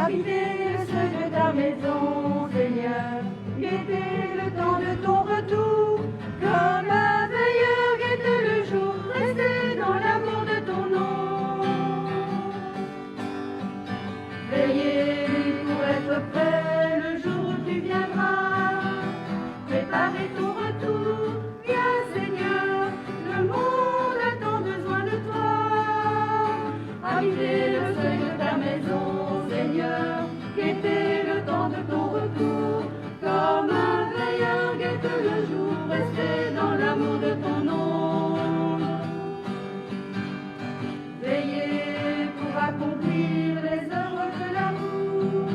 habiter le seuil de ta maison, Seigneur, guetter le temps de ton retour, comme un veilleur guette le jour, rester dans l'amour de ton nom. Veiller pour être prêt le jour où tu viendras, préparer ton retour, viens Seigneur, le monde a tant besoin de toi. Habiter le seuil de ta maison, Seigneur, guetter le temps de ton retour, comme un veilleur guette le jour, rester dans l'amour de ton nom. Veiller pour accomplir les œuvres de l'amour,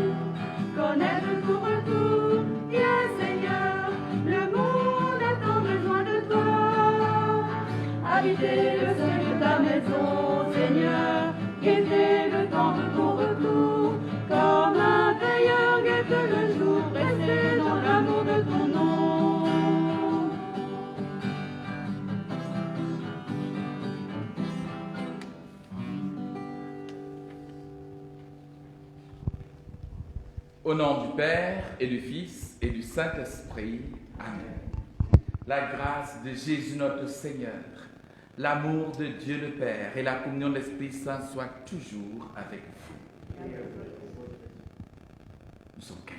connaître ton retour, viens Seigneur, le monde a tant besoin de toi. Habiter le seuil de ta maison, Seigneur, guetter le temps de ton retour, comme un veilleur guette le jour, rester dans l'amour de ton nom. Au nom du Père et du Fils et du Saint-Esprit. Amen. La grâce de Jésus notre Seigneur, l'amour de Dieu le Père et la communion de l'Esprit Saint soient toujours avec vous. Nous sommes 15.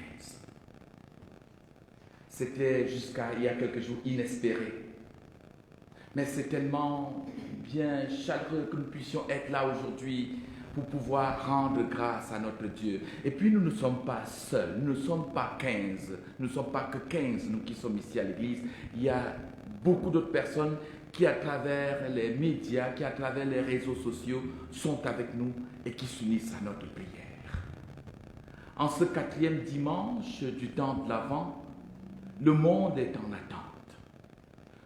C'était jusqu'à il y a quelques jours inespéré. Mais c'est tellement bien chaleureux que nous puissions être là aujourd'hui pour pouvoir rendre grâce à notre Dieu. Et puis nous ne sommes pas seuls, nous ne sommes pas 15, nous ne sommes pas que 15, nous qui sommes ici à l'église. Il y a beaucoup d'autres personnes qui à travers les médias, qui à travers les réseaux sociaux sont avec nous et qui s'unissent à notre prière. En ce 4e dimanche du temps de l'Avent, le monde est en attente.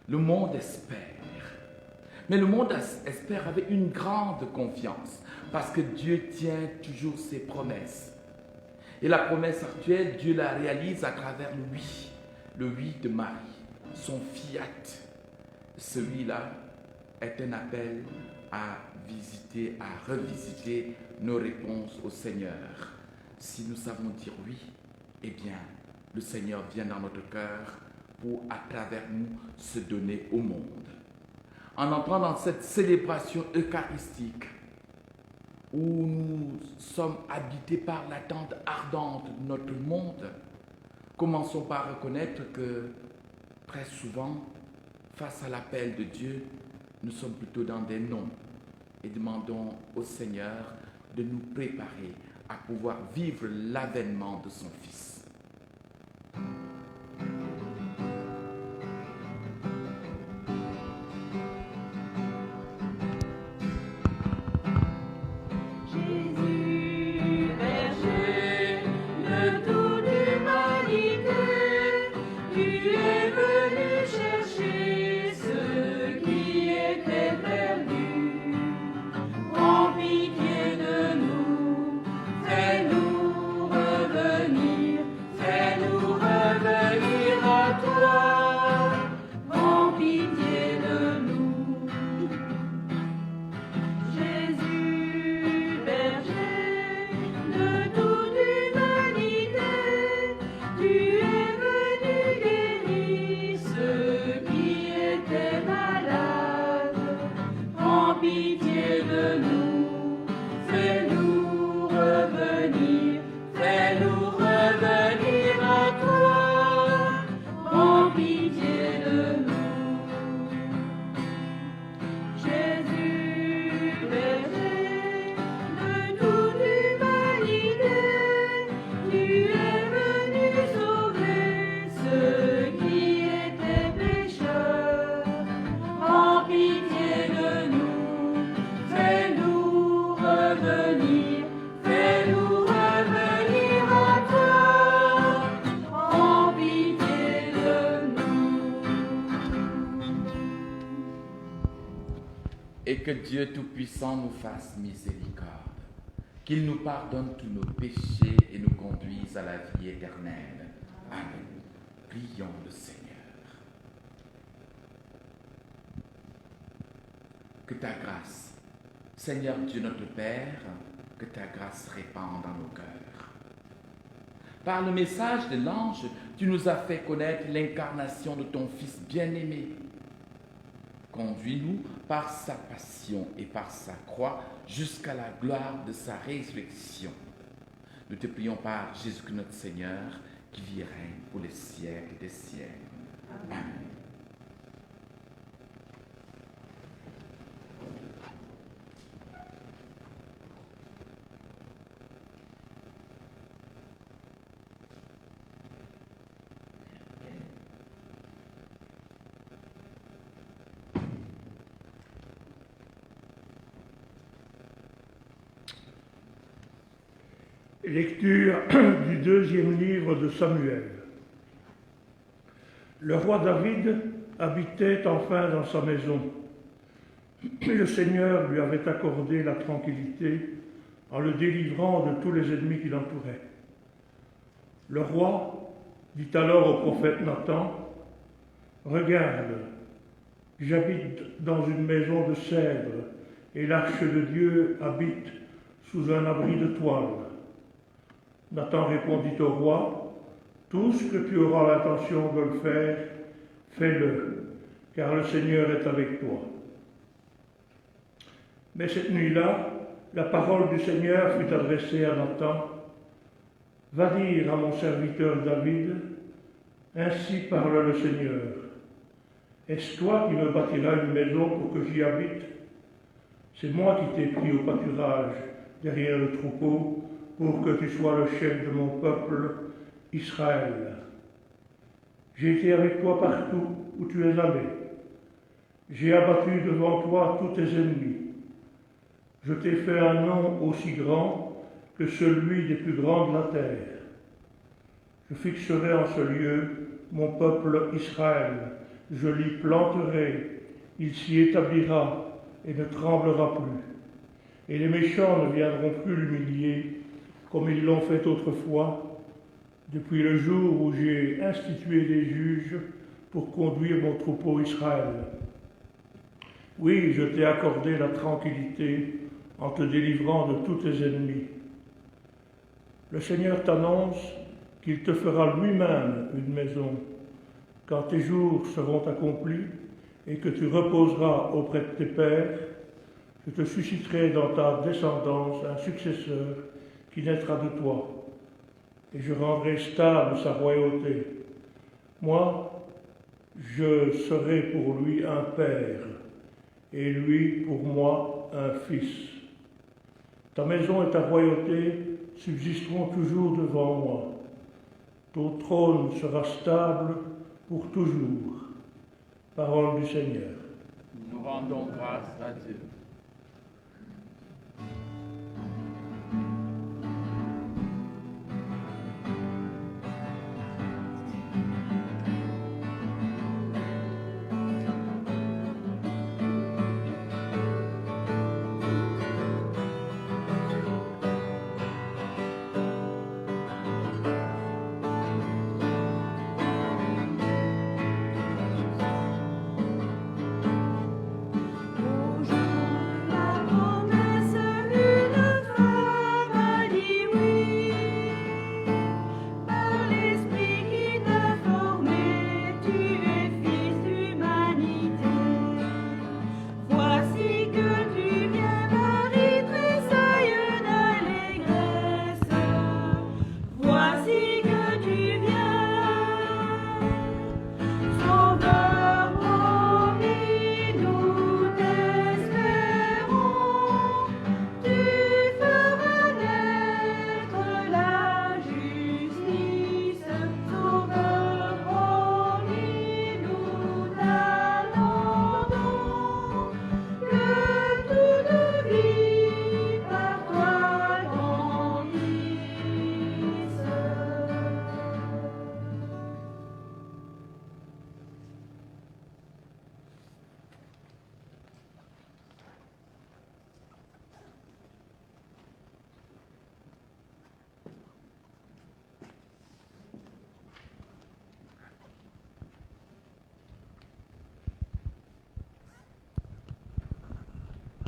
Le monde espère. Mais le monde espère avec une grande confiance parce que Dieu tient toujours ses promesses. Et la promesse actuelle, Dieu la réalise à travers le oui de Marie, son fiat. Celui-là est un appel à visiter, à revisiter nos réponses au Seigneur. Si nous savons dire oui, eh bien, le Seigneur vient dans notre cœur pour, à travers nous, se donner au monde. En entrant dans cette célébration eucharistique, où nous sommes habités par l'attente ardente de notre monde, commençons par reconnaître que très souvent, face à l'appel de Dieu, nous sommes plutôt dans des non et demandons au Seigneur de nous préparer à pouvoir vivre l'avènement de son Fils. Et que Dieu Tout-Puissant nous fasse miséricorde, qu'il nous pardonne tous nos péchés et nous conduise à la vie éternelle. Amen. Prions le Seigneur. Que ta grâce, Seigneur Dieu notre Père, que ta grâce répande dans nos cœurs. Par le message de l'ange, tu nous as fait connaître l'incarnation de ton Fils bien-aimé. Conduis-nous par sa passion et par sa croix jusqu'à la gloire de sa résurrection. Nous te prions par Jésus-Christ notre Seigneur, qui vit et règne pour les siècles des siècles. Amen. Lecture du deuxième livre de Samuel. Le roi David habitait enfin dans sa maison, et le Seigneur lui avait accordé la tranquillité en le délivrant de tous les ennemis qui l'entouraient. Le roi dit alors au prophète Nathan, « Regarde, j'habite dans une maison de cèdre, et l'arche de Dieu habite sous un abri de toile. » Nathan répondit au roi, « Tout ce que tu auras l'intention de le faire, fais-le, car le Seigneur est avec toi. » Mais cette nuit-là, la parole du Seigneur fut adressée à Nathan, « Va dire à mon serviteur David, ainsi parle le Seigneur. Est-ce toi qui me bâtiras une maison pour que j'y habite? C'est moi qui t'ai pris au pâturage derrière le troupeau, pour que tu sois le chef de mon peuple, Israël. J'ai été avec toi partout où tu es allé. J'ai abattu devant toi tous tes ennemis. Je t'ai fait un nom aussi grand que celui des plus grands de la terre. Je fixerai en ce lieu mon peuple Israël. Je l'y planterai, il s'y établira et ne tremblera plus. Et les méchants ne viendront plus l'humilier, comme ils l'ont fait autrefois, depuis le jour où j'ai institué des juges pour conduire mon troupeau Israël. Oui, je t'ai accordé la tranquillité en te délivrant de tous tes ennemis. Le Seigneur t'annonce qu'il te fera lui-même une maison quand tes jours seront accomplis et que tu reposeras auprès de tes pères. Je te susciterai dans ta descendance un successeur qui naîtra de toi, et je rendrai stable sa royauté. Moi, je serai pour lui un père, et lui pour moi un fils. Ta maison et ta royauté subsisteront toujours devant moi. Ton trône sera stable pour toujours. Parole du Seigneur. Nous rendons grâce à Dieu.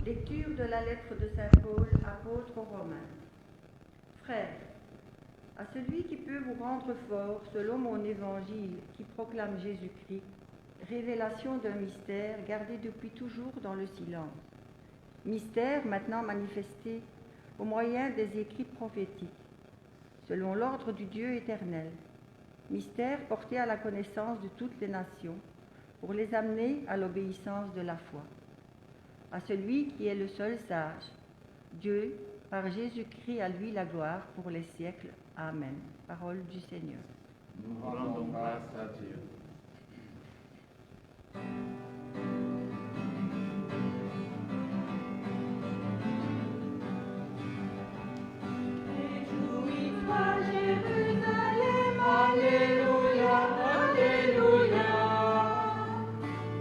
Lecture de la lettre de saint Paul, apôtre aux Romains. Frères, À celui qui peut vous rendre fort selon mon évangile qui proclame Jésus-Christ, révélation d'un mystère gardé depuis toujours dans le silence. Mystère maintenant manifesté au moyen des écrits prophétiques, selon l'ordre du Dieu éternel. Mystère porté à la connaissance de toutes les nations, pour les amener à l'obéissance de la foi. À celui qui est le seul sage, Dieu, par Jésus-Christ, à lui la gloire pour les siècles. Amen. Parole du Seigneur. Nous rendons grâce à Dieu. Réjouis-toi, Jérusalem, Alléluia, Alléluia.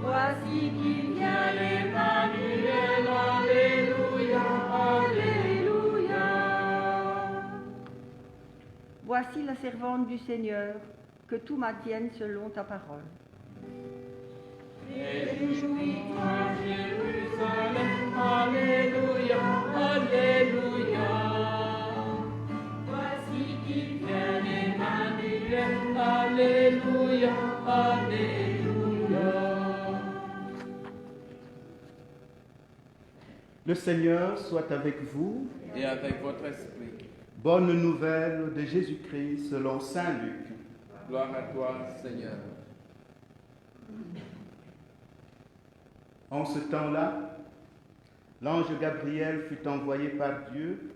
Voici qu'il vient l'Emmanuel, Alléluia, Alléluia. Voici la servante du Seigneur, que tout m'advienne selon ta parole. Réjouis-toi, Jérusalem, Alléluia, Alléluia. Voici qu'il vient l'Emmanuel, Alléluia, Alléluia. Le Seigneur soit avec vous. Et avec votre esprit. Bonne nouvelle de Jésus-Christ selon saint Luc. Gloire à toi, Seigneur. En ce temps-là, l'ange Gabriel fut envoyé par Dieu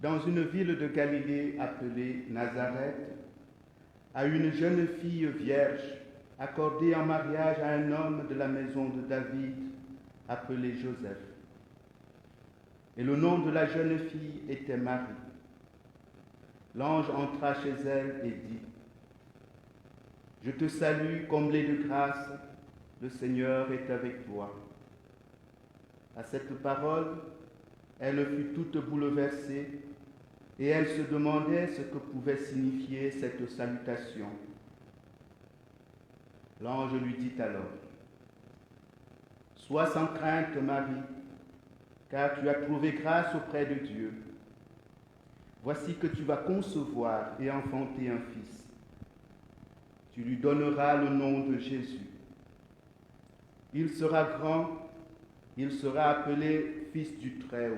dans une ville de Galilée appelée Nazareth, à une jeune fille vierge accordée en mariage à un homme de la maison de David appelé Joseph. Et le nom de la jeune fille était Marie. L'ange entra chez elle et dit : « Je te salue, comblée de grâce, le Seigneur est avec toi. » À cette parole, elle fut toute bouleversée et elle se demandait ce que pouvait signifier cette salutation. L'ange lui dit alors : « Sois sans crainte, Marie, car tu as trouvé grâce auprès de Dieu. Voici que tu vas concevoir et enfanter un fils. Tu lui donneras le nom de Jésus. Il sera grand, il sera appelé Fils du Très-Haut.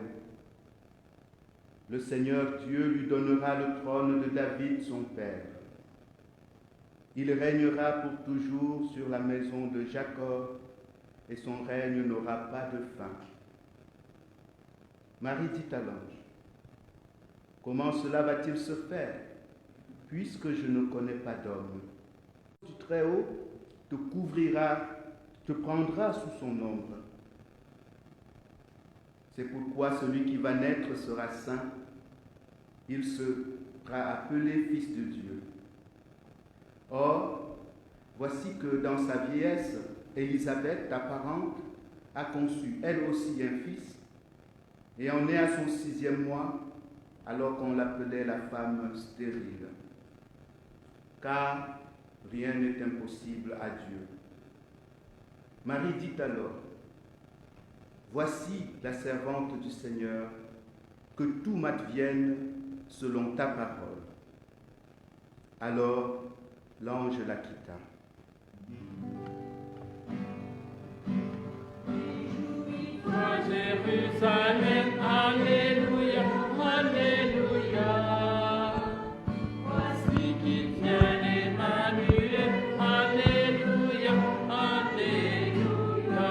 Le Seigneur Dieu lui donnera le trône de David, son père. Il régnera pour toujours sur la maison de Jacob, et son règne n'aura pas de fin. » Marie dit à l'ange : « Comment cela va-t-il se faire, puisque je ne connais pas d'homme ? Du Très-Haut te couvrira, te prendra sous son ombre. C'est pourquoi celui qui va naître sera saint, il sera appelé Fils de Dieu. Or, voici que dans sa vieillesse, Élisabeth, ta parente, a conçu elle aussi un fils, et en est à son 6e mois, alors qu'on l'appelait la femme stérile. Car rien n'est impossible à Dieu. Marie dit alors : « Voici la servante du Seigneur, que tout m'advienne selon ta parole. » Alors l'ange la quitta. Réjouis-toi, Jérusalem, Alléluia, Alléluia. Voici qu'il vient l'Emmanuel, Alléluia, Alléluia.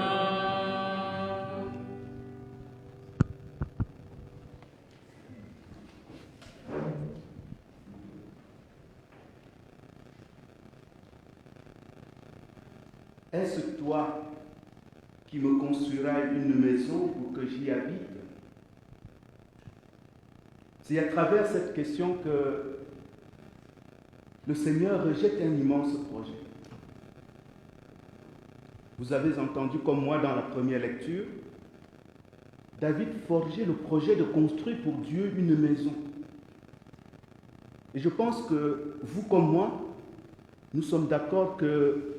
Est-ce toi qui me construiras une maison pour que j'y habite? C'est à travers cette question que le Seigneur rejette un immense projet. Vous avez entendu comme moi dans la première lecture, David forgeait le projet de construire pour Dieu une maison. Et je pense que vous comme moi, nous sommes d'accord que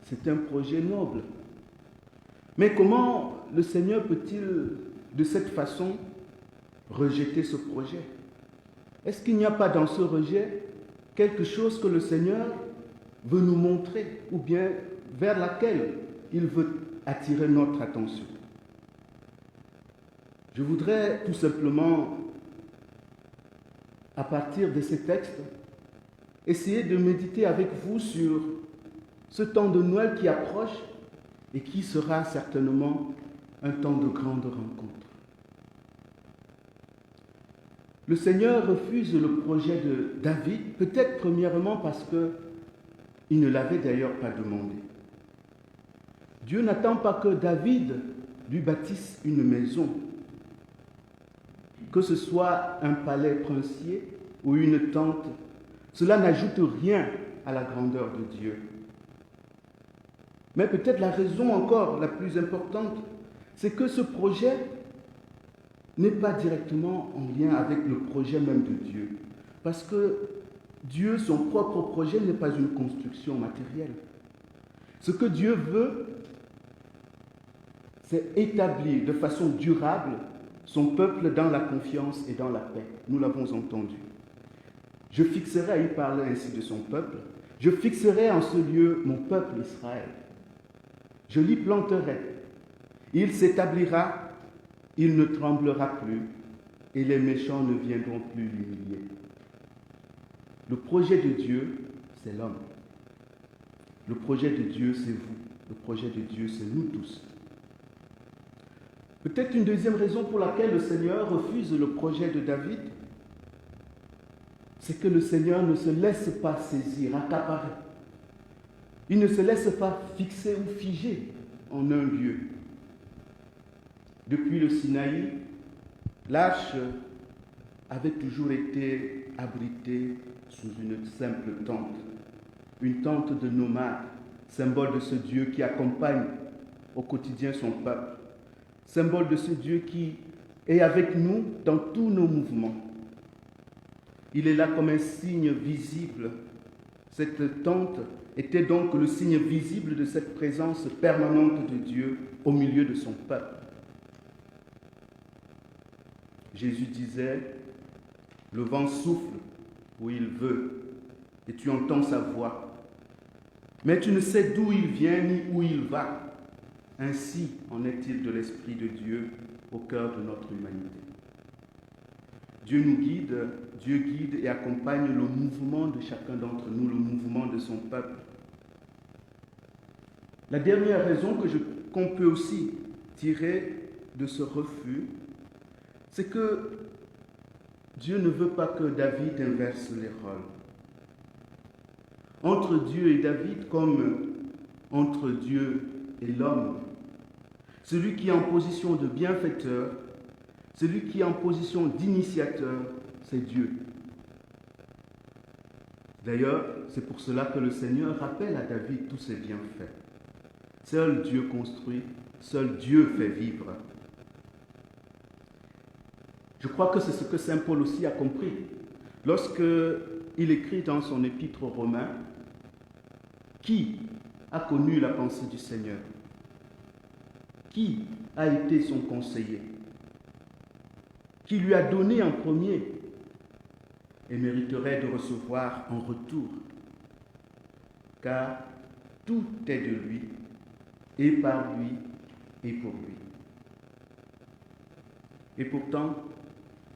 c'est un projet noble. Mais comment le Seigneur peut-il, de cette façon, rejeter ce projet? Est-ce qu'il n'y a pas dans ce rejet quelque chose que le Seigneur veut nous montrer ou bien vers laquelle il veut attirer notre attention? Je voudrais tout simplement, à partir de ces textes, essayer de méditer avec vous sur ce temps de Noël qui approche et qui sera certainement un temps de grande rencontre. Le Seigneur refuse le projet de David, peut-être premièrement parce qu'il ne l'avait d'ailleurs pas demandé. Dieu n'attend pas que David lui bâtisse une maison, que ce soit un palais princier ou une tente. Cela n'ajoute rien à la grandeur de Dieu. Mais peut-être la raison encore la plus importante, c'est que ce projet n'est pas directement en lien avec le projet même de Dieu. Parce que Dieu, son propre projet, n'est pas une construction matérielle. Ce que Dieu veut, c'est établir de façon durable son peuple dans la confiance et dans la paix. Nous l'avons entendu. Je fixerai, il parlait ainsi de son peuple, je fixerai en ce lieu mon peuple Israël. Je l'y planterai. Il s'établira, il ne tremblera plus, et les méchants ne viendront plus l'humilier. Le projet de Dieu, c'est l'homme. Le projet de Dieu, c'est vous. Le projet de Dieu, c'est nous tous. Peut-être une deuxième raison pour laquelle le Seigneur refuse le projet de David, c'est que le Seigneur ne se laisse pas saisir, accaparer. Il ne se laisse pas fixer ou figer en un lieu. Depuis le Sinaï, l'arche avait toujours été abritée sous une simple tente, une tente de nomade, symbole de ce Dieu qui accompagne au quotidien son peuple, symbole de ce Dieu qui est avec nous dans tous nos mouvements. Il est là comme un signe visible. Cette tente était donc le signe visible de cette présence permanente de Dieu au milieu de son peuple. Jésus disait, le vent souffle où il veut et tu entends sa voix, mais tu ne sais d'où il vient ni où il va. Ainsi en est-il de l'Esprit de Dieu au cœur de notre humanité. Dieu nous guide, Dieu guide et accompagne le mouvement de chacun d'entre nous, le mouvement de son peuple. La dernière raison qu'on peut aussi tirer de ce refus, c'est que Dieu ne veut pas que David inverse les rôles. Entre Dieu et David, comme entre Dieu et l'homme, celui qui est en position de bienfaiteur, celui qui est en position d'initiateur, c'est Dieu. D'ailleurs, c'est pour cela que le Seigneur rappelle à David tous ses bienfaits. Seul Dieu construit, seul Dieu fait vivre. Je crois que c'est ce que saint Paul aussi a compris lorsqu'il écrit dans son épître aux Romains, qui a connu la pensée du Seigneur? Qui a été son conseiller? Qui lui a donné en premier et mériterait de recevoir en retour? Car tout est de lui, et par lui, et pour lui. Et pourtant,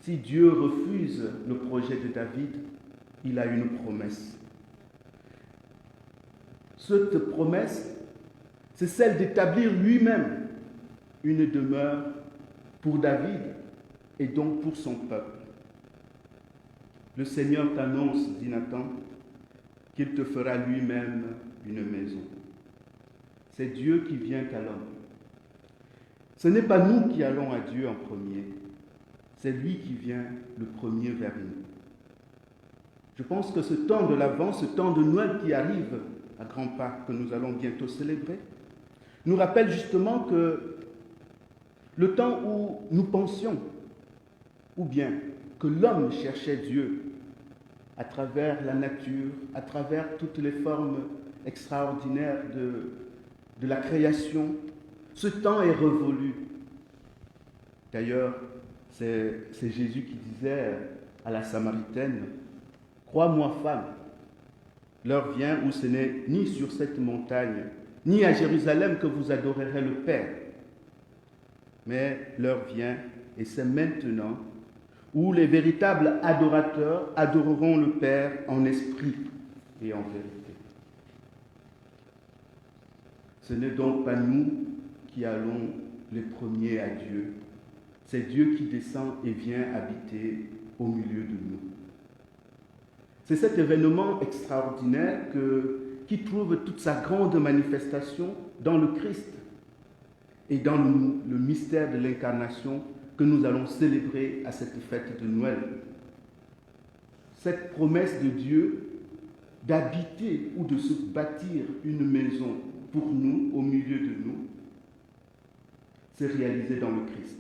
si Dieu refuse le projet de David, il a une promesse. Cette promesse, c'est celle d'établir lui-même une demeure pour David et donc pour son peuple. Le Seigneur t'annonce, dit Nathan, qu'il te fera lui-même une maison. C'est Dieu qui vient à l'homme. Ce n'est pas nous qui allons à Dieu en premier, c'est lui qui vient le premier vers nous. Je pense que ce temps de l'Avent, ce temps de Noël qui arrive à grands pas, que nous allons bientôt célébrer, nous rappelle justement que le temps où nous pensions, ou bien que l'homme cherchait Dieu à travers la nature, à travers toutes les formes extraordinaires de la création, ce temps est révolu. D'ailleurs, c'est Jésus qui disait à la Samaritaine, « Crois-moi, femme, l'heure vient où ce n'est ni sur cette montagne, ni à Jérusalem que vous adorerez le Père. Mais l'heure vient, et c'est maintenant, où les véritables adorateurs adoreront le Père en esprit et en vérité. » Ce n'est donc pas nous qui allons les premiers à Dieu. C'est Dieu qui descend et vient habiter au milieu de nous. C'est cet événement extraordinaire qui trouve toute sa grande manifestation dans le Christ et dans le mystère de l'incarnation que nous allons célébrer à cette fête de Noël. Cette promesse de Dieu d'habiter ou de se bâtir une maison pour nous, au milieu de nous, s'est réalisée dans le Christ.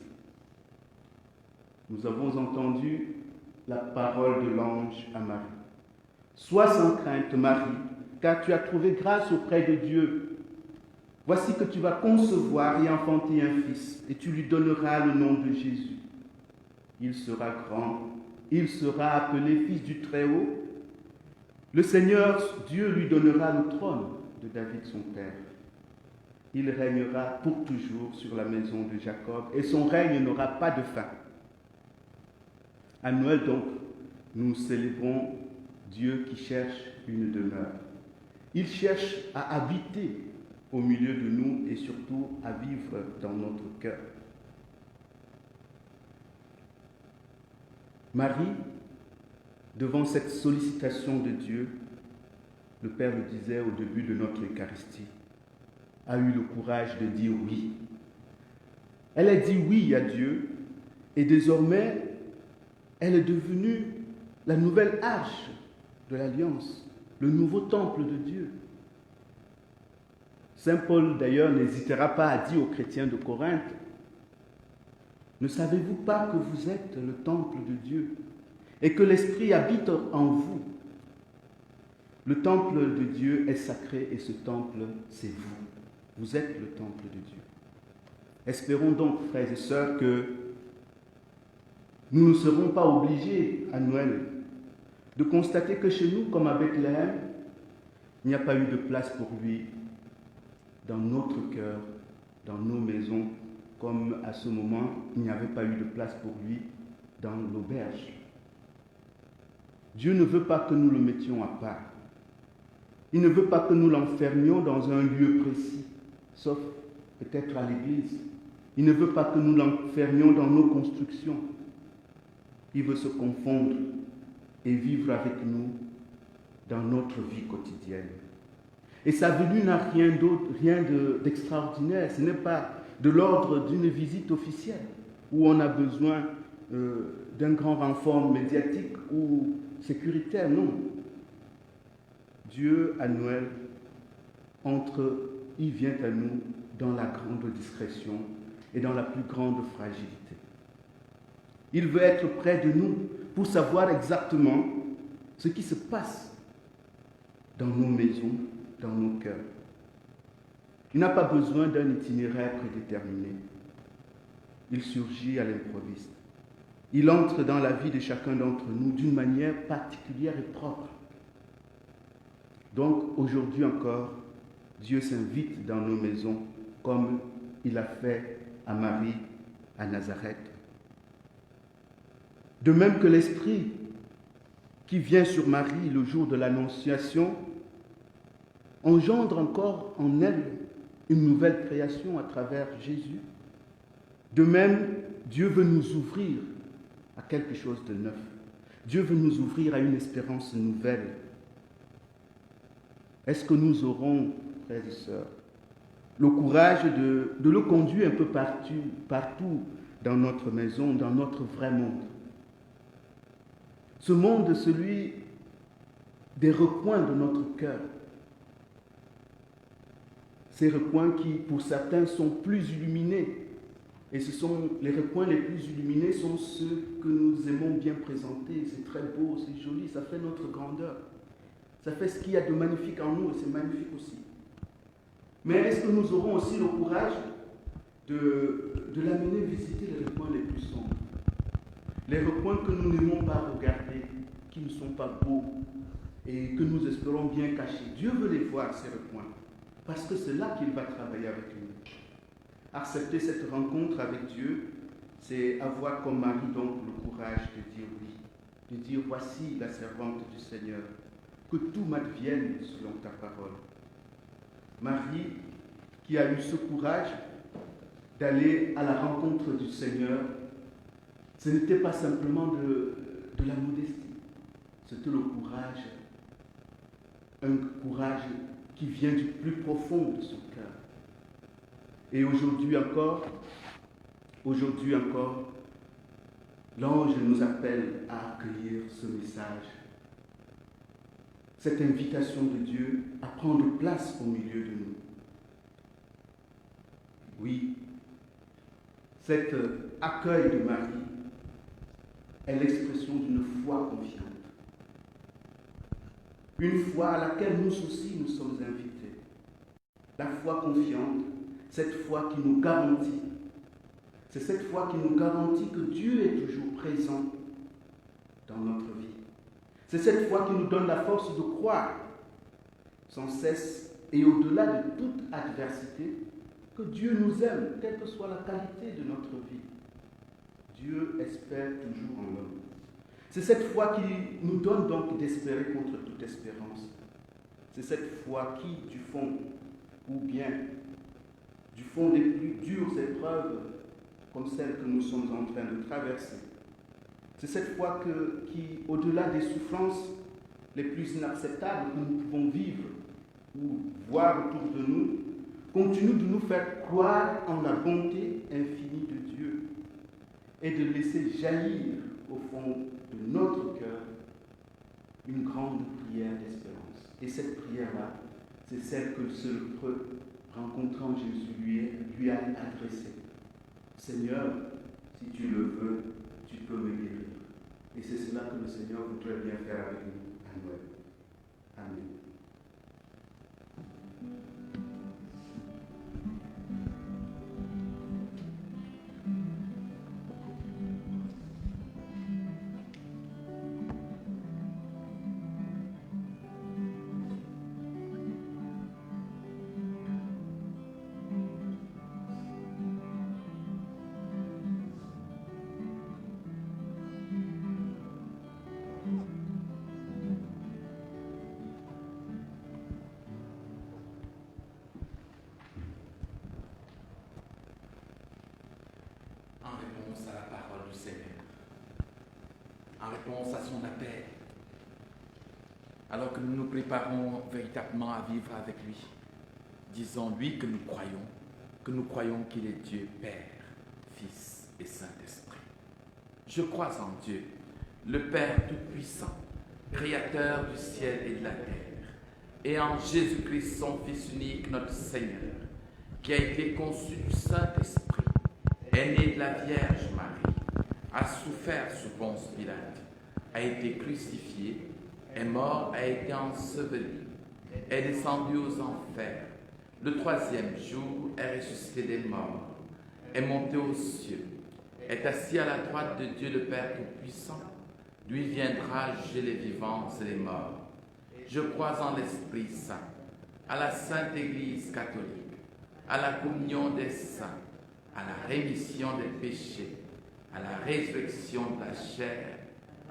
Nous avons entendu la parole de l'ange à Marie. « Sois sans crainte, Marie, car tu as trouvé grâce auprès de Dieu. Voici que tu vas concevoir et enfanter un fils, et tu lui donneras le nom de Jésus. Il sera grand, il sera appelé fils du Très-Haut. Le Seigneur Dieu lui donnera le trône de David son père. Il régnera pour toujours sur la maison de Jacob, et son règne n'aura pas de fin. » À Noël donc, nous célébrons Dieu qui cherche une demeure. Il cherche à habiter au milieu de nous et surtout à vivre dans notre cœur. Marie, devant cette sollicitation de Dieu, le Père le disait au début de notre Eucharistie, a eu le courage de dire oui. Elle a dit oui à Dieu et désormais, elle est devenue la nouvelle arche de l'Alliance, le nouveau temple de Dieu. Saint Paul, d'ailleurs, n'hésitera pas à dire aux chrétiens de Corinthe, « Ne savez-vous pas que vous êtes le temple de Dieu et que l'Esprit habite en vous ?» Le temple de Dieu est sacré et ce temple, c'est vous. Vous êtes le temple de Dieu. Espérons donc, frères et sœurs, que nous ne serons pas obligés à Noël de constater que chez nous, comme à Bethléem, il n'y a pas eu de place pour lui dans notre cœur, dans nos maisons, comme à ce moment, il n'y avait pas eu de place pour lui dans l'auberge. Dieu ne veut pas que nous le mettions à part. Il ne veut pas que nous l'enfermions dans un lieu précis, sauf peut-être à l'église. Il ne veut pas que nous l'enfermions dans nos constructions. Il veut se confondre et vivre avec nous dans notre vie quotidienne. Et sa venue n'a rien d'extraordinaire. Ce n'est pas de l'ordre d'une visite officielle où on a besoin d'un grand renfort médiatique ou sécuritaire. Non. Dieu, à Noël, il vient à nous dans la grande discrétion et dans la plus grande fragilité. Il veut être près de nous pour savoir exactement ce qui se passe dans nos maisons, dans nos cœurs. Il n'a pas besoin d'un itinéraire prédéterminé. Il surgit à l'improviste. Il entre dans la vie de chacun d'entre nous d'une manière particulière et propre. Donc, aujourd'hui encore, Dieu s'invite dans nos maisons comme il a fait à Marie, à Nazareth. De même que l'Esprit qui vient sur Marie le jour de l'Annonciation engendre encore en elle une nouvelle création à travers Jésus. De même, Dieu veut nous ouvrir à quelque chose de neuf. Dieu veut nous ouvrir à une espérance nouvelle. Est-ce que nous aurons, frères et sœurs, le courage de le conduire un peu partout dans notre maison, dans notre vrai monde? Ce monde, celui des recoins de notre cœur. Ces recoins qui, pour certains, sont plus illuminés. Et les recoins les plus illuminés sont ceux que nous aimons bien présenter. C'est très beau, c'est joli, ça fait notre grandeur. Ça fait ce qu'il y a de magnifique en nous et c'est magnifique aussi. Mais est-ce que nous aurons aussi le courage de l'amener visiter les recoins les plus sombres? les recoins que nous n'aimons pas regarder, qui ne sont pas beaux et que nous espérons bien cacher. Dieu veut les voir, ces recoins, parce que c'est là qu'il va travailler avec nous. Accepter cette rencontre avec Dieu, c'est avoir comme Marie donc le courage de dire oui, de dire voici la servante du Seigneur, que tout m'advienne selon ta parole. Marie, qui a eu ce courage d'aller à la rencontre du Seigneur, ce n'était pas simplement de la modestie, c'était le courage, un courage qui vient du plus profond de son cœur. Et aujourd'hui encore, l'ange nous appelle à accueillir ce message, cette invitation de Dieu à prendre place au milieu de nous. Oui, cet accueil de Marie est l'expression d'une foi confiante. Une foi à laquelle nous aussi nous sommes invités. La foi confiante, cette foi qui nous garantit. C'est cette foi qui nous garantit que Dieu est toujours présent dans notre vie. C'est cette foi qui nous donne la force de croire sans cesse et au-delà de toute adversité que Dieu nous aime, quelle que soit la qualité de notre vie. Dieu espère toujours en l'homme. C'est cette foi qui nous donne donc d'espérer contre toute espérance. C'est cette foi qui, du fond, ou bien du fond des plus dures épreuves, comme celles que nous sommes en train de traverser, c'est cette foi qui, au-delà des souffrances les plus inacceptables que nous pouvons vivre ou voir autour de nous, continue de nous faire croire en la bonté infinie de Dieu et de laisser jaillir au fond de notre cœur une grande prière d'espérance. Et cette prière-là, c'est celle que ce lépreux, rencontrant Jésus, lui a adressée. Seigneur, si tu le veux, tu peux me guérir. Et c'est cela que le Seigneur voudrait bien faire avec nous à Noël. Amen. En réponse à son appel, alors que nous nous préparons véritablement à vivre avec lui, disons-lui que nous croyons qu'il est Dieu Père, Fils et Saint-Esprit. Je crois en Dieu, le Père Tout-Puissant, Créateur du ciel et de la terre, et en Jésus-Christ, son Fils unique, notre Seigneur, qui a été conçu du Saint-Esprit, est né de la Vierge Marie, a souffert sous Ponce Pilate, a été crucifié, est mort, a été enseveli, est descendu aux enfers, le troisième jour est ressuscité des morts, est monté aux cieux, est assis à la droite de Dieu le Père Tout-Puissant, lui viendra juger les vivants et les morts. Je crois en l'Esprit Saint, à la Sainte Église catholique, à la communion des saints, à la rémission des péchés, à la résurrection de la chair,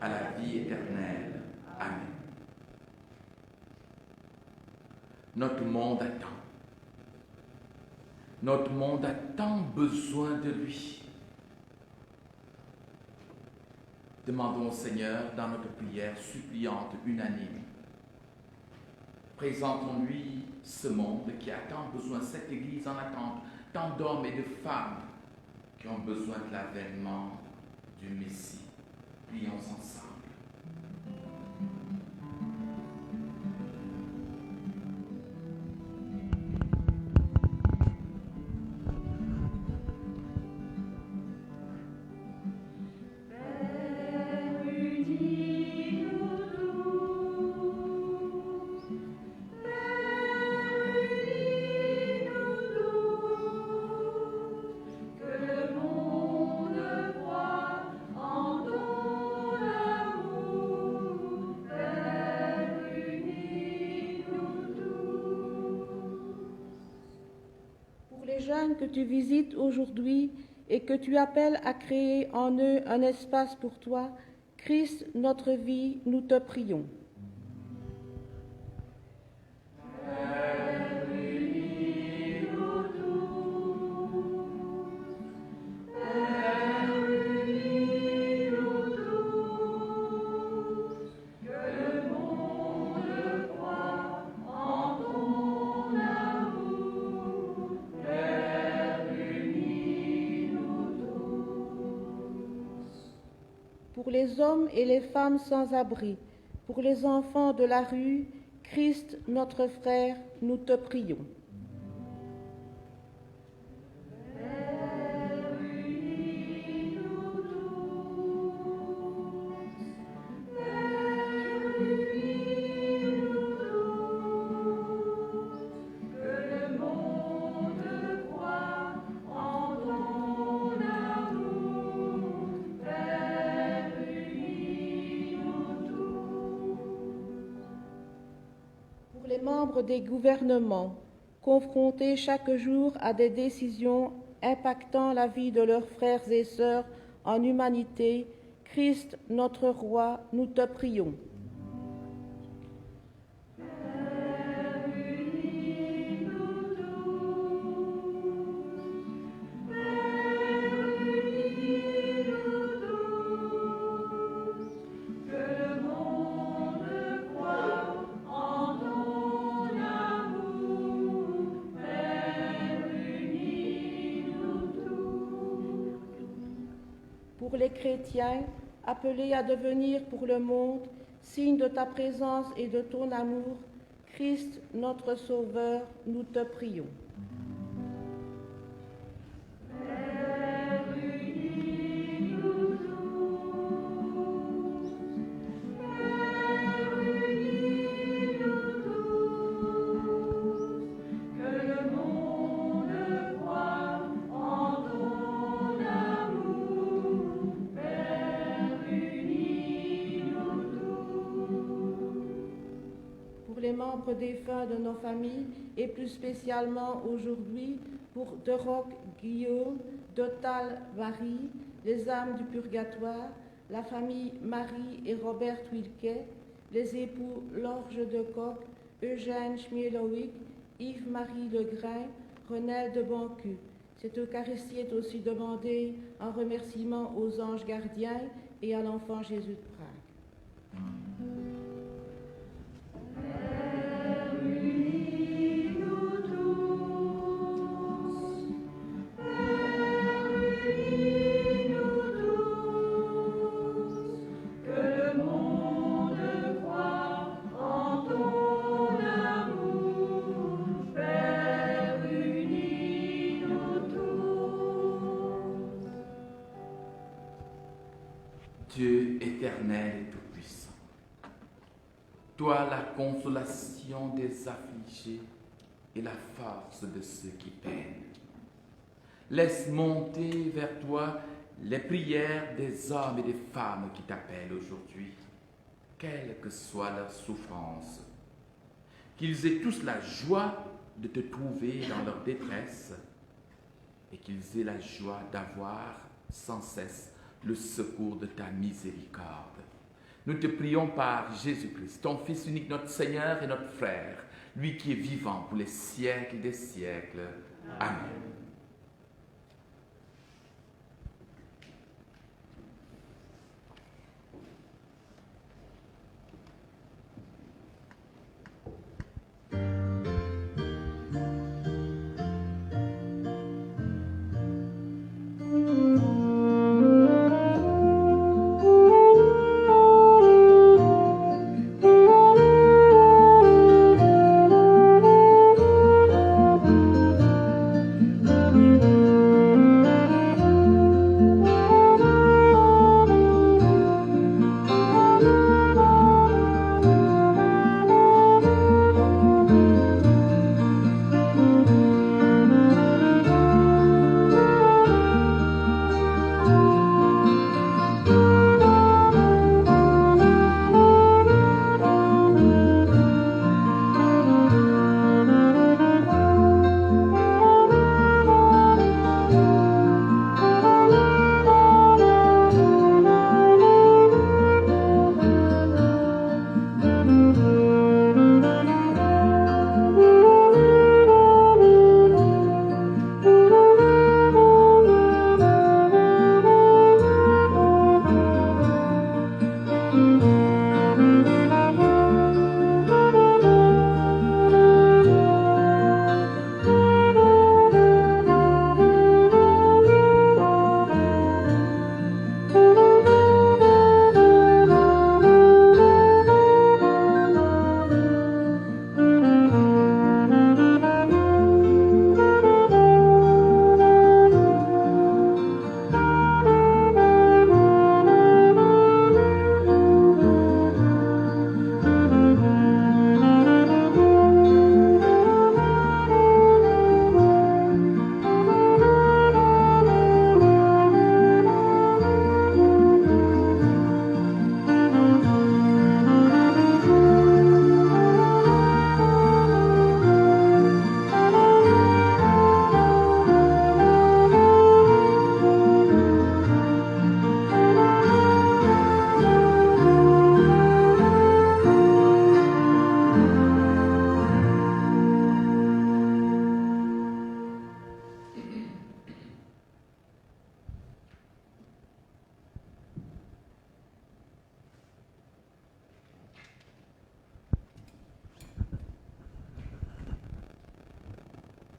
à la vie éternelle. Amen. Notre monde attend. Notre monde a tant besoin de lui. Demandons au Seigneur dans notre prière suppliante unanime. Présentons-lui ce monde qui a tant besoin, cette Église en attente, tant d'hommes et de femmes qui ont besoin de l'avènement du Messie. Prions ensemble. Que le monde voit en ton chrétiens que tu visites aujourd'hui et que tu appelles à créer en eux un espace pour toi, Christ, notre vie, nous te prions. Pour les hommes et les femmes sans abri, pour les enfants de la rue, Christ, notre frère, nous te prions. Membres des gouvernements, confrontés chaque jour à des décisions impactant la vie de leurs frères et sœurs en humanité, Christ, notre Roi, nous te prions. Pour les chrétiens, appelés à devenir pour le monde signe de ta présence et de ton amour, Christ, notre Sauveur, nous te prions. Membres défunts de nos familles et plus spécialement aujourd'hui pour Deroc Guillaume, Dotal Marie, les âmes du purgatoire, la famille Marie et Robert Wilquet, les époux Lorge de Coq, Eugène Schmielowick, Yves-Marie Legrain, Renelle de Bancu. Cette Eucharistie est aussi demandée en remerciement aux anges gardiens et à l'enfant Jésus de Prague. Dieu éternel et tout-puissant, toi la consolation des affligés et la force de ceux qui peinent, laisse monter vers toi les prières des hommes et des femmes qui t'appellent aujourd'hui, quelle que soit leur souffrance, qu'ils aient tous la joie de te trouver dans leur détresse et qu'ils aient la joie d'avoir sans cesse le secours de ta miséricorde. Nous te prions par Jésus-Christ, ton Fils unique, notre Seigneur et notre frère, lui qui est vivant pour les siècles des siècles. Amen.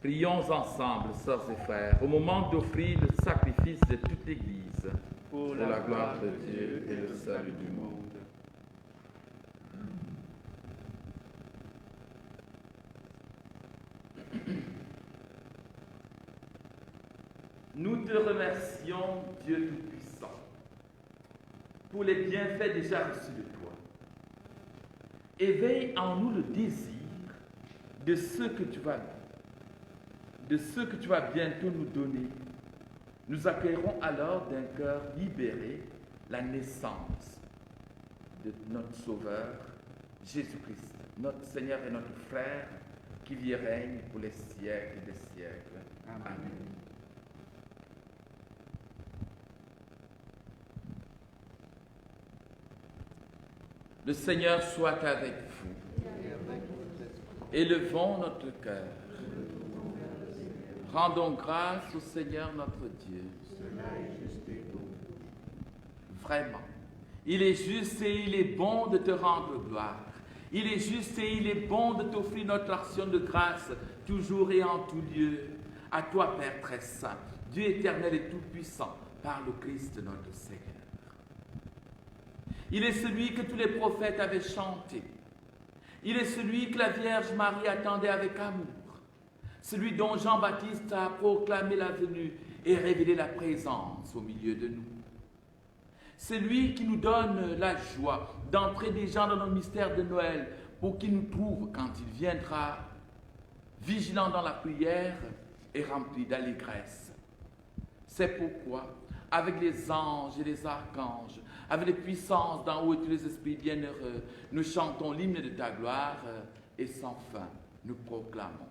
Prions ensemble, sœurs et frères, au moment d'offrir le sacrifice de toute l'Église pour la gloire de Dieu et le salut du monde. Nous te remercions, Dieu Tout-Puissant, pour les bienfaits déjà reçus de toi. Éveille en nous le désir de ce que tu vas bientôt nous donner. Nous accueillerons alors d'un cœur libéré la naissance de notre Sauveur, Jésus-Christ, notre Seigneur et notre frère, qui vit et règne pour les siècles des siècles. Amen. Le Seigneur soit avec vous. Élevons notre cœur. Rendons grâce au Seigneur notre Dieu. Vraiment, il est juste et il est bon de te rendre gloire. Il est juste et il est bon de t'offrir notre action de grâce, toujours et en tout lieu. À toi, Père très saint, Dieu éternel et tout-puissant, par le Christ notre Seigneur. Il est celui que tous les prophètes avaient chanté. Il est celui que la Vierge Marie attendait avec amour. Celui dont Jean-Baptiste a proclamé la venue et révélé la présence au milieu de nous. C'est lui qui nous donne la joie d'entrer déjà dans nos mystères de Noël pour qu'il nous trouve quand il viendra, vigilant dans la prière et rempli d'allégresse. C'est pourquoi, avec les anges et les archanges, avec les puissances d'en haut et tous les esprits bienheureux, nous chantons l'hymne de ta gloire et sans fin nous proclamons.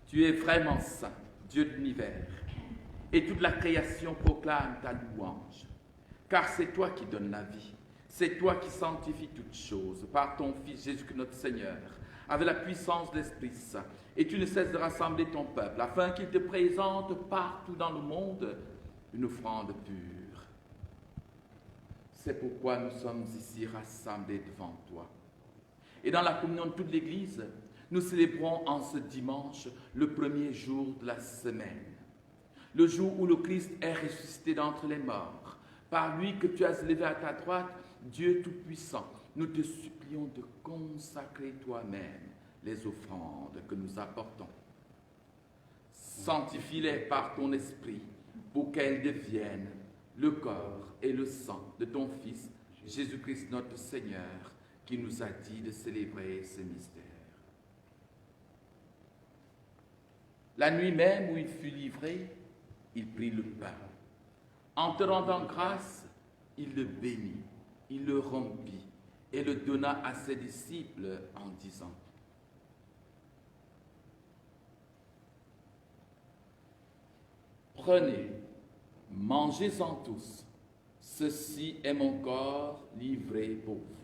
Tu es vraiment saint, Dieu de l'univers, et toute la création proclame ta louange, car c'est toi qui donnes la vie, c'est toi qui sanctifies toutes choses par ton Fils Jésus-Christ notre Seigneur, avec la puissance de l'Esprit Saint, et tu ne cesses de rassembler ton peuple, afin qu'il te présente partout dans le monde une offrande pure. C'est pourquoi nous sommes ici rassemblés devant toi. Et dans la communion de toute l'Église, nous célébrons en ce dimanche le premier jour de la semaine, le jour où le Christ est ressuscité d'entre les morts. Par lui que tu as élevé à ta droite, Dieu Tout-Puissant, nous te supplions de consacrer toi-même les offrandes que nous apportons. Sanctifie-les par ton esprit pour qu'elles deviennent le corps et le sang de ton Fils, Jésus-Christ notre Seigneur, qui nous a dit de célébrer ce mystère. La nuit même où il fut livré, il prit le pain. En te rendant grâce, il le bénit, il le rompit et le donna à ses disciples en disant : Prenez, mangez-en tous, ceci est mon corps livré pour vous.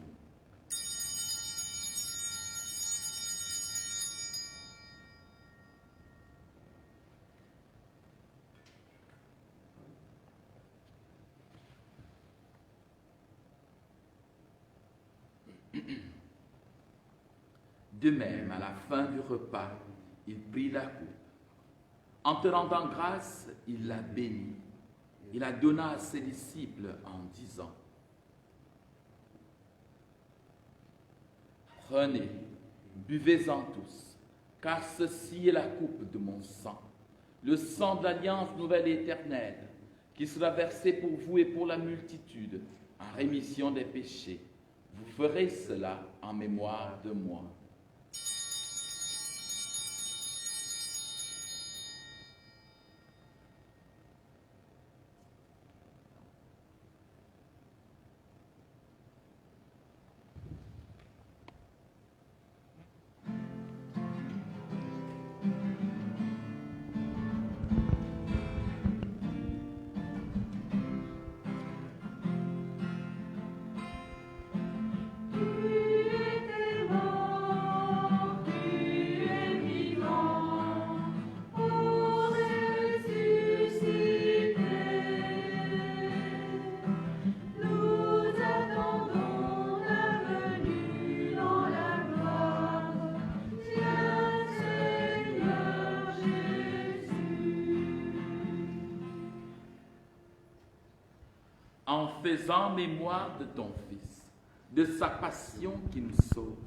De même, à la fin du repas, il prit la coupe. En te rendant grâce, il la bénit. Il la donna à ses disciples en disant, « Prenez, buvez-en tous, car ceci est la coupe de mon sang, le sang de l'alliance nouvelle et éternelle, qui sera versé pour vous et pour la multitude, en rémission des péchés. Vous ferez cela en mémoire de moi. » En faisant mémoire de ton Fils, de sa passion qui nous sauve,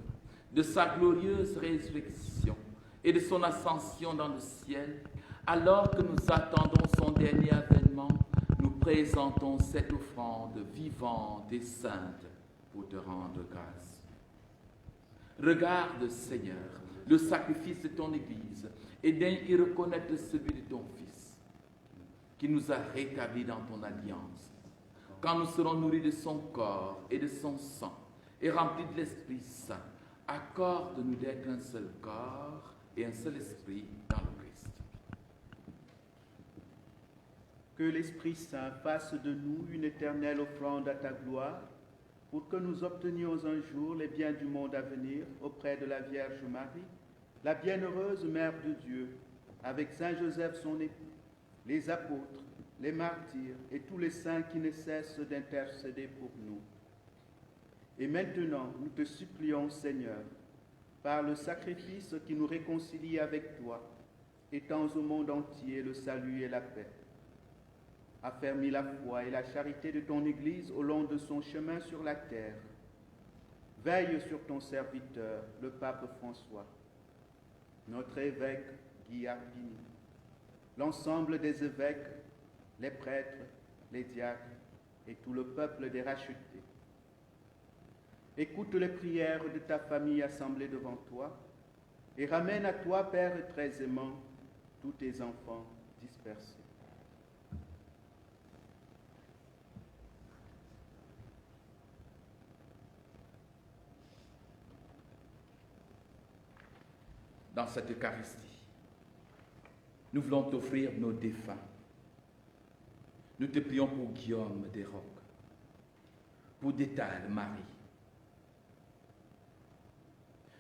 de sa glorieuse résurrection et de son ascension dans le ciel, alors que nous attendons son dernier avènement, nous présentons cette offrande vivante et sainte pour te rendre grâce. Regarde, Seigneur, le sacrifice de ton Église et daignes y reconnaître celui de ton Fils, qui nous a rétablis dans ton alliance. Quand nous serons nourris de son corps et de son sang et remplis de l'Esprit Saint, accorde-nous d'être un seul corps et un seul esprit dans le Christ. Que l'Esprit Saint fasse de nous une éternelle offrande à ta gloire, pour que nous obtenions un jour les biens du monde à venir auprès de la Vierge Marie, la bienheureuse Mère de Dieu, avec Saint Joseph son époux, les apôtres, les martyrs et tous les saints qui ne cessent d'intercéder pour nous. Et maintenant, nous te supplions, Seigneur, par le sacrifice qui nous réconcilie avec toi, étends au monde entier le salut et la paix. Affermis la foi et la charité de ton Église au long de son chemin sur la terre. Veille sur ton serviteur, le pape François, notre évêque Guy Arpini, l'ensemble des évêques, les prêtres, les diacres et tout le peuple des rachetés. Écoute les prières de ta famille assemblée devant toi et ramène à toi, Père très aimant, tous tes enfants dispersés. Dans cette Eucharistie, nous voulons t'offrir nos défunts. Nous te prions pour Guillaume Desroques, pour Détale Marie.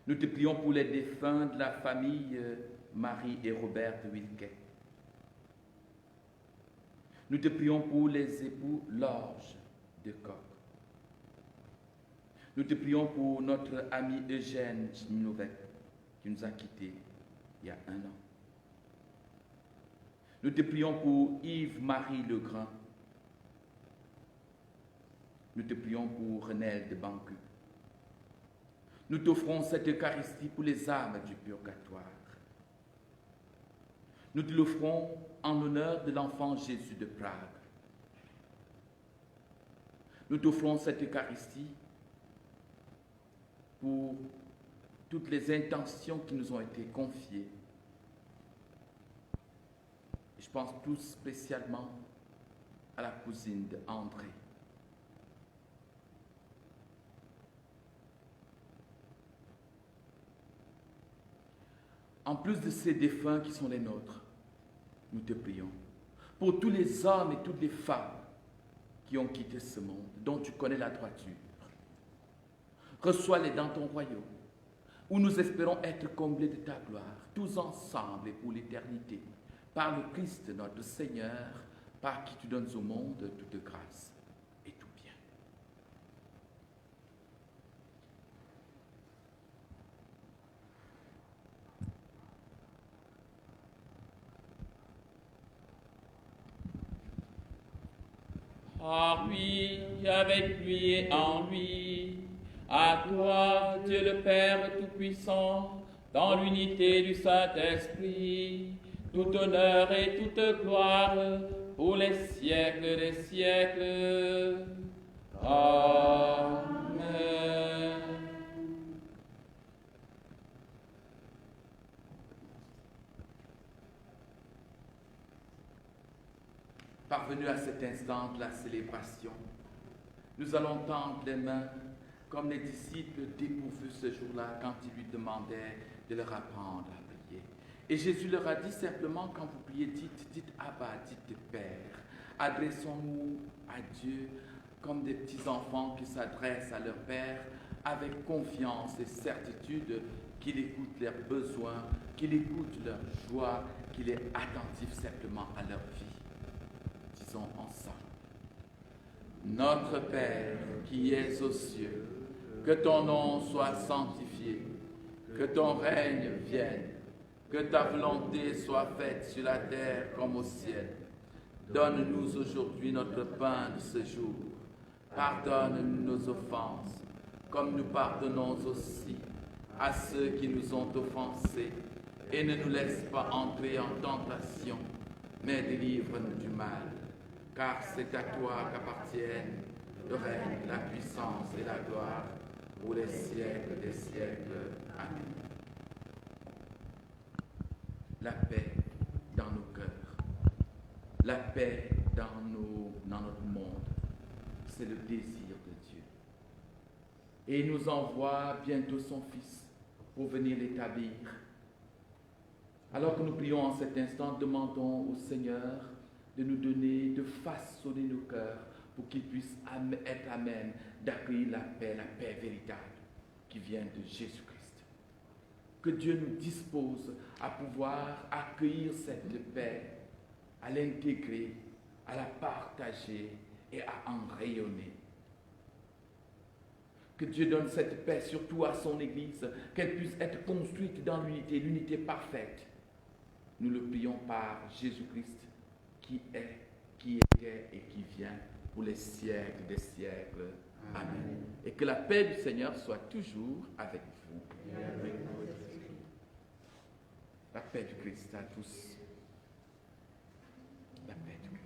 Nous te prions pour les défunts de la famille Marie et Robert Wilquet. Nous te prions pour les époux Lorge de Coq. Nous te prions pour notre ami Eugène Schminovec, qui nous a quittés il y a 1 an. Nous te prions pour Yves-Marie Legrand. Nous te prions pour Renelle de Bancu. Nous t'offrons cette Eucharistie pour les âmes du purgatoire. Nous te l'offrons en l'honneur de l'enfant Jésus de Prague. Nous t'offrons cette Eucharistie pour toutes les intentions qui nous ont été confiées. Je pense plus spécialement à la cousine d'André. En plus de ces défunts qui sont les nôtres, nous te prions pour tous les hommes et toutes les femmes qui ont quitté ce monde, dont tu connais la droiture. Reçois-les dans ton royaume, où nous espérons être comblés de ta gloire, tous ensemble et pour l'éternité, par le Christ notre Seigneur, par qui tu donnes au monde toute grâce et tout bien. par lui, avec lui et en lui. À toi, Dieu le Père Tout-Puissant, dans l'unité du Saint-Esprit, tout honneur et toute gloire pour les siècles des siècles. Amen. Parvenus à cet instant de la célébration, nous allons tendre les mains comme les disciples dépourvus ce jour-là quand ils lui demandaient de leur apprendre à prier. Et Jésus leur a dit simplement, quand vous priez, dites Abba, dites Père. Adressons-nous à Dieu comme des petits-enfants qui s'adressent à leur Père avec confiance et certitude qu'il écoute leurs besoins, qu'il écoute leurs joies, qu'il est attentif simplement à leur vie. Disons ensemble. Notre Père qui es aux cieux, que ton nom soit sanctifié, que ton règne vienne, que ta volonté soit faite sur la terre comme au ciel. Donne-nous aujourd'hui notre pain de ce jour. Pardonne-nous nos offenses, comme nous pardonnons aussi à ceux qui nous ont offensés. Et ne nous laisse pas entrer en tentation, mais délivre-nous du mal. Car c'est à toi qu'appartiennent le règne, la puissance et la gloire pour les siècles des siècles. Amen. La paix dans nos cœurs, la paix dans notre monde, c'est le désir de Dieu. Et il nous envoie bientôt son Fils pour venir l'établir. Alors que nous prions en cet instant, demandons au Seigneur de nous donner, de façonner nos cœurs pour qu'ils puissent être à même d'accueillir la paix véritable qui vient de Jésus-Christ. Que Dieu nous dispose à pouvoir accueillir cette paix, à l'intégrer, à la partager et à en rayonner. Que Dieu donne cette paix surtout à son Église, qu'elle puisse être construite dans l'unité, l'unité parfaite. Nous le prions par Jésus-Christ, qui est, qui était et qui vient pour les siècles des siècles. Amen. Et que la paix du Seigneur soit toujours avec vous. La paix du Christ à tous. La paix du Christ.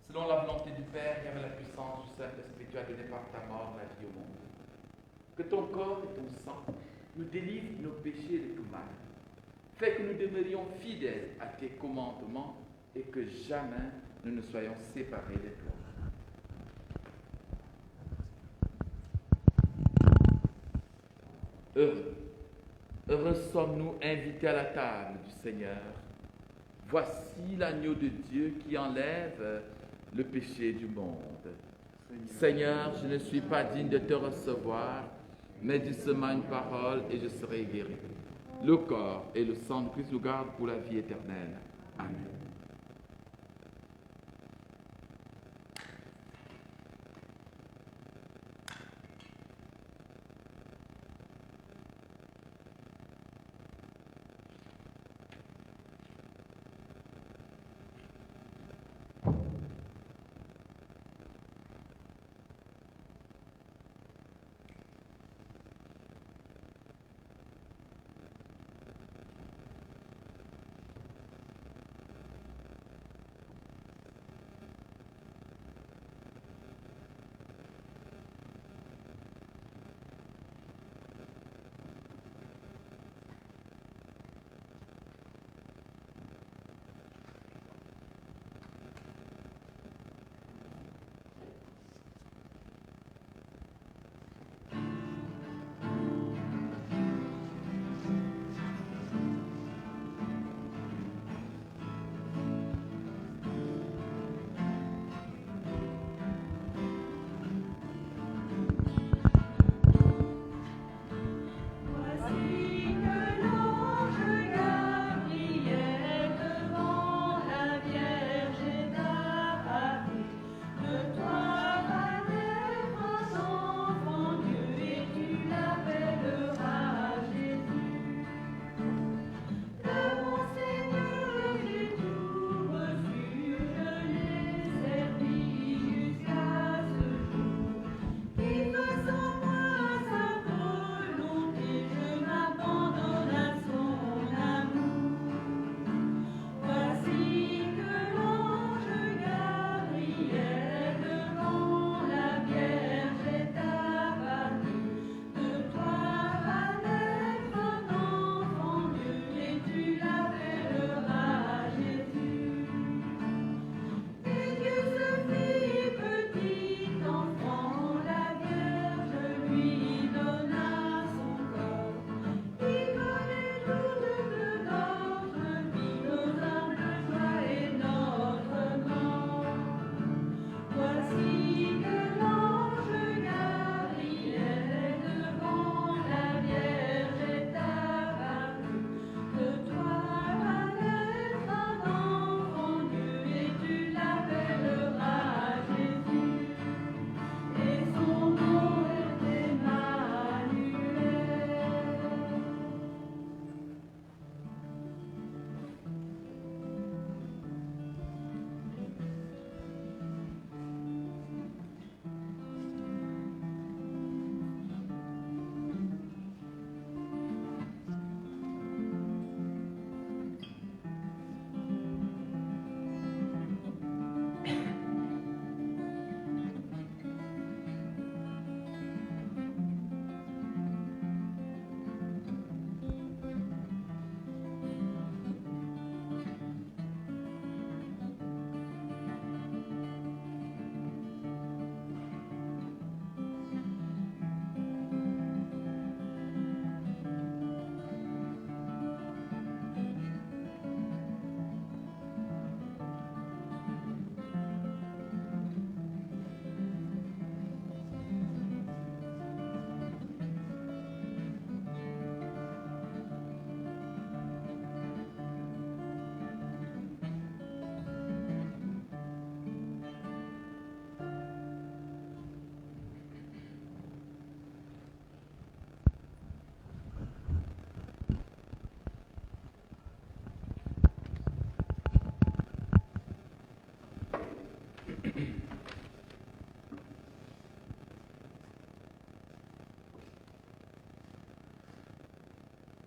Selon la volonté du Père et avec la puissance du Saint-Esprit, tu as donné par ta mort la vie au monde. Que ton corps et ton sang nous délivrent de nos péchés et de tout mal. Fais que nous demeurions fidèles à tes commandements et que jamais nous ne soyons séparés de toi. Heureux sommes-nous invités à la table du Seigneur. Voici l'agneau de Dieu qui enlève le péché du monde. Seigneur, je ne suis pas digne de te recevoir, mais dis seulement une parole et je serai guéri. Le corps et le sang de Christ nous gardent pour la vie éternelle. Amen.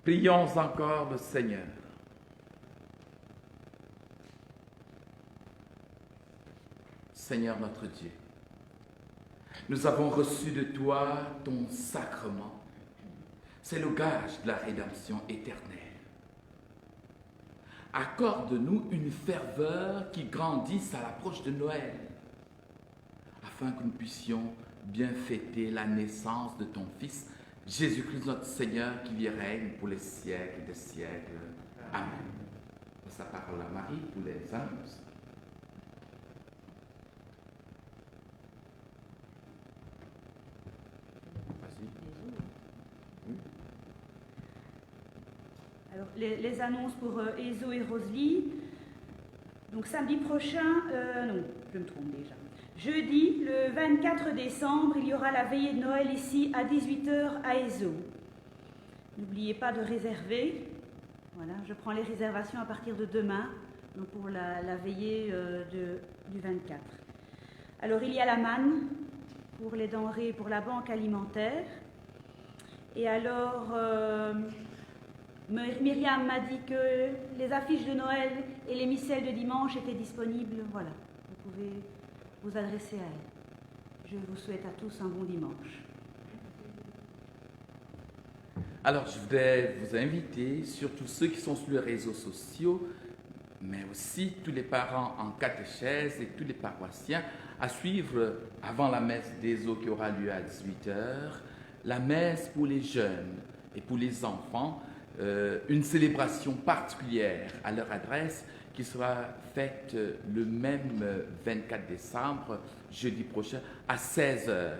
Prions encore le Seigneur. Seigneur notre Dieu, nous avons reçu de toi ton sacrement. C'est le gage de la rédemption éternelle. Accorde-nous une ferveur qui grandisse à l'approche de Noël, afin que nous puissions bien fêter la naissance de ton Fils, Jésus-Christ notre Seigneur, qui y règne pour les siècles des siècles. Amen. Sa parole à Marie pour les annonces. Alors, les annonces pour Ezo et Rosalie. Donc samedi prochain, non, je me trompe déjà. Jeudi, le 24 décembre, il y aura la veillée de Noël ici à 18h à Ezo. N'oubliez pas de réserver. Voilà, je prends les réservations à partir de demain, donc pour la veillée du 24. Alors il y a la manne pour les denrées, pour la banque alimentaire. Et alors, Myriam m'a dit que les affiches de Noël et les missels de dimanche étaient disponibles. Voilà, vous pouvez vous adresser à elle. Je vous souhaite à tous un bon dimanche. Alors, je voudrais vous inviter, surtout ceux qui sont sur les réseaux sociaux, mais aussi tous les parents en catéchèse et tous les paroissiens, à suivre avant la messe des eaux qui aura lieu à 18h, la messe pour les jeunes et pour les enfants, une célébration particulière à leur adresse qui sera faite le même 24 décembre, jeudi prochain, à 16h.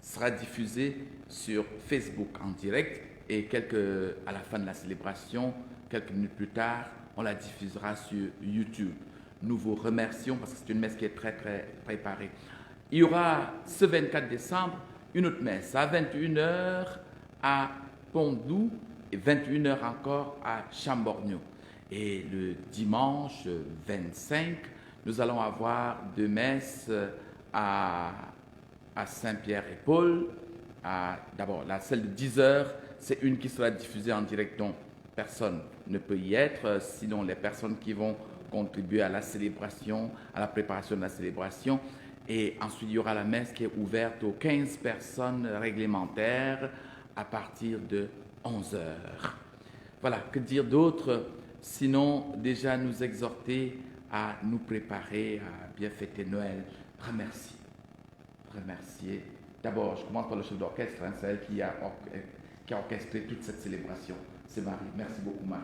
Sera diffusée sur Facebook en direct et à la fin de la célébration, quelques minutes plus tard, on la diffusera sur YouTube. Nous vous remercions parce que c'est une messe qui est très, très préparée. Il y aura ce 24 décembre une autre messe à 21h à Pont-Doux et 21h encore à Chamborgno. Et le dimanche 25, nous allons avoir deux messes à Saint-Pierre-et-Paul. D'abord, celle de 10h, c'est une qui sera diffusée en direct, dont personne ne peut y être, sinon les personnes qui vont contribuer à la célébration, à la préparation de la célébration. Et ensuite, il y aura la messe qui est ouverte aux 15 personnes réglementaires à partir de 11h. Voilà, que dire d'autre, sinon déjà nous exhorter à nous préparer à bien fêter Noël. Remercier. D'abord, je commence par le chef d'orchestre, c'est elle qui a orchestré toute cette célébration. C'est Marie. Merci beaucoup, Marie.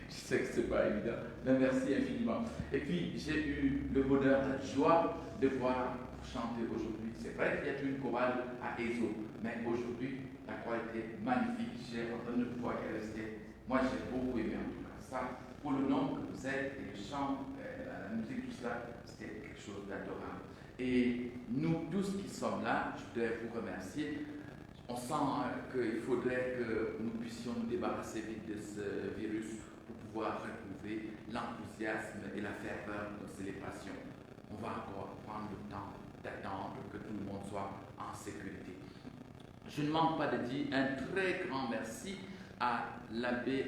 Je sais que ce n'est pas évident, mais merci infiniment. Et puis, j'ai eu le bonheur, la joie de voir chanter aujourd'hui. C'est vrai qu'il y a eu une chorale à Ezo, mais aujourd'hui, la chorale était magnifique. J'ai entendu une voix qui est restée. Moi, j'ai beaucoup aimé en tout cas ça. Pour le nom que vous êtes, et les chants, la musique, tout cela, c'était quelque chose d'adorable. Et nous tous qui sommes là, je voudrais vous remercier. On sent qu'il faudrait que nous puissions nous débarrasser vite de ce virus pour pouvoir retrouver l'enthousiasme et la ferveur de nos célébrations. On va encore prendre le temps d'attendre que tout le monde soit en sécurité. Je ne manque pas de dire un très grand merci à l'abbé,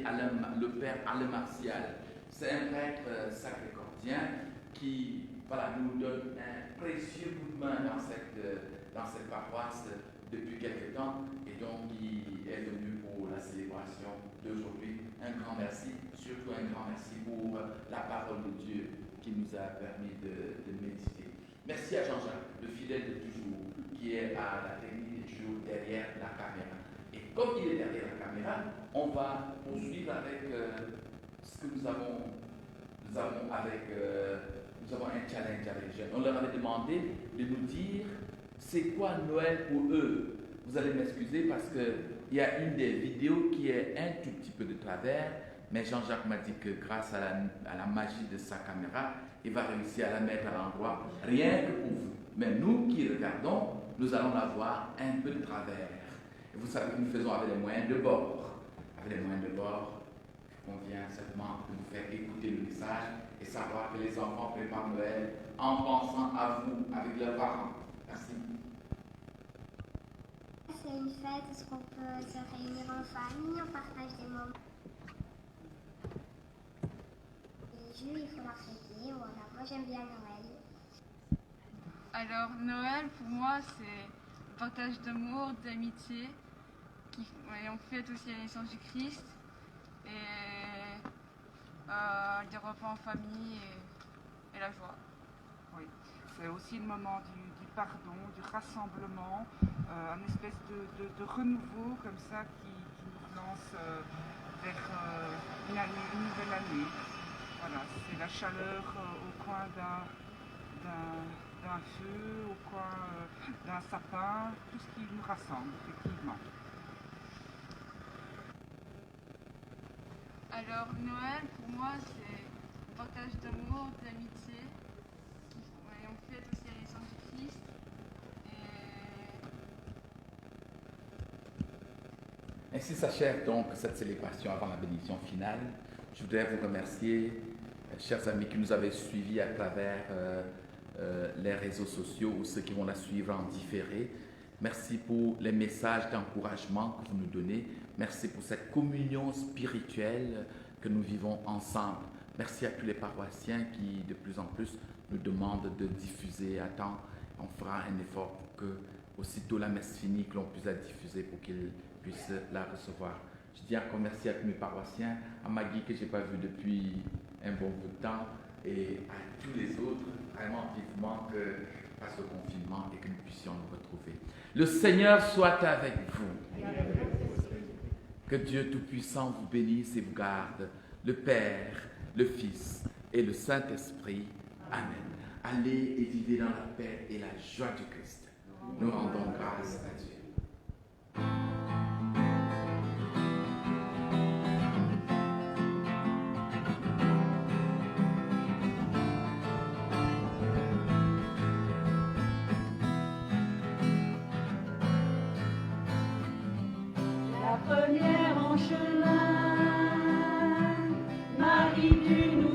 le père Alain Martial. C'est un prêtre sacré-cordien qui nous donne un précieux coup de main dans cette paroisse depuis quelque temps, et donc il est venu pour la célébration d'aujourd'hui. Un grand merci, surtout un grand merci pour la parole de Dieu qui nous a permis de méditer. Merci à Jean-Jacques, le fidèle de toujours, qui est à la technique et toujours derrière la caméra. Et comme il est derrière la caméra, on va poursuivre avec ce que nous avons un challenge avec les jeunes. On leur avait demandé de nous dire c'est quoi Noël pour eux. Vous allez m'excuser parce qu'il y a une des vidéos qui est un tout petit peu de travers, mais Jean-Jacques m'a dit que grâce à la magie de sa caméra, il va réussir à la mettre à l'endroit, rien que pour vous. Mais nous qui regardons, nous allons la voir un peu de travers. Et vous savez que nous faisons avec les moyens de bord. Avec les moyens de bord, on vient simplement de vous faire écouter le message et savoir que les enfants préparent Noël en pensant à vous, avec leurs parents. Merci. C'est une fête, est-ce qu'on peut se réunir en famille, on partage des moments? Dieu, il faut l'accepter. Voilà, moi j'aime bien Noël. Alors Noël pour moi c'est le partage d'amour, d'amitié, et on fête aussi la naissance du Christ et des repas en famille et la joie. Oui, c'est aussi le moment du pardon, du rassemblement, une espèce de renouveau comme ça qui nous lance vers une nouvelle année. Voilà, c'est la chaleur au coin d'un feu, au coin d'un sapin, tout ce qui nous rassemble, effectivement. Alors Noël pour moi c'est le partage d'amour, d'amitié, et on fête aussi la naissance du Christ et Ainsi s'achève donc cette célébration avant la bénédiction finale. Je voudrais vous remercier, chers amis qui nous avez suivis à travers les réseaux sociaux ou ceux qui vont la suivre en différé. Merci pour les messages d'encouragement que vous nous donnez. Merci pour cette communion spirituelle que nous vivons ensemble. Merci à tous les paroissiens qui, de plus en plus, nous demandent de diffuser à temps. On fera un effort pour que, aussitôt la messe finie, que l'on puisse la diffuser pour qu'ils puissent la recevoir. Je dis encore merci à tous mes paroissiens, à Maggie que je n'ai pas vu depuis un bon bout de temps et à tous les autres, vraiment vivement que passe le confinement et que nous puissions nous retrouver. Le Seigneur soit avec vous. Que Dieu Tout-Puissant vous bénisse et vous garde, le Père, le Fils et le Saint-Esprit. Amen. Allez et vivez dans la paix et la joie du Christ. Nous rendons grâce à Dieu. La première en chemin, Marie, tu nous